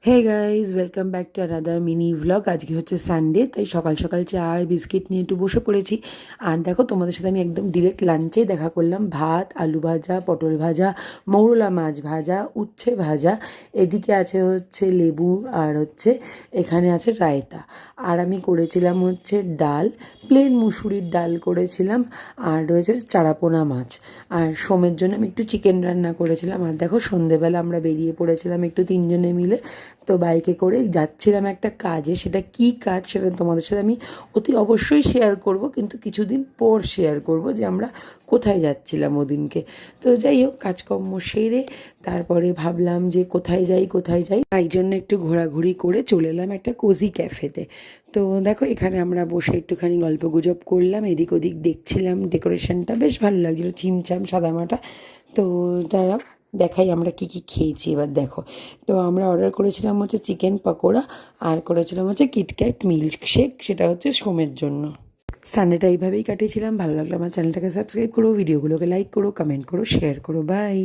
Hey guys, welcome back to another mini vlog. আজকে হচ্ছে Sunday, তাই সকাল সকাল চা আর বিস্কিট নিয়ে একটু বসে পড়েছি। আর দেখো, তোমাদের সাথে আমি একদম ডিরেক্ট লাঞ্চে দেখা করলাম। ভাত, আলু ভাজা, পটল ভাজা, মৌরলা মাছ ভাজা, উচ্ছে ভাজা, এদিকে আছে হচ্ছে লেবু, আর হচ্ছে এখানে আছে রায়তা। আর আমি করেছিলাম হচ্ছে ডাল, প্লেন মুসুরির ডাল করেছিলাম। আর রয়েছে চারাপোনা মাছ। আর সোমের জন্য আমি একটু চিকেন রান্না করেছিলাম। আর দেখো, সন্ধেবেলা আমরা বেরিয়ে পড়েছিলাম একটু তিনজনে মিলে। তো বাইকে করে যাচ্ছিলাম একটা কাজে। সেটা কী কাজ সেটা তোমাদের সাথে আমি অতি অবশ্যই শেয়ার করব, কিন্তু কিছুদিন পর শেয়ার করব যে আমরা কোথায় যাচ্ছিলাম ওদিনকে। তো যাই হোক, কাজকর্ম সেরে তারপরে ভাবলাম যে কোথায় যাই তাই জন্য একটু ঘোরাঘুরি করে চলে এলাম একটা কোজি ক্যাফেতে। তো দেখো, এখানে আমরা বসে একটুখানি গল্পগুজব করলাম, এদিক ওদিক দেখছিলাম। ডেকোরেশনটা বেশ ভালো লাগছিলো, ছিমছাম সাদামাটা। তো তারা দেখাই আমরা কি কি খেয়েছি এবার দেখো। তো আমরা অর্ডার করেছিলাম হচ্ছে চিকেন পকোড়া, আর করেছিলাম হচ্ছে কিটক্যাট মিল্কশেক, সেটা হচ্ছে সোমের জন্য। সানডেটা এইভাবেই কাটিয়েছিলাম। ভালো লাগলো আমার চ্যানেলটাকে সাবস্ক্রাইব করো, ভিডিওগুলোকে লাইক করো, কমেন্ট করো, শেয়ার করো। বাই।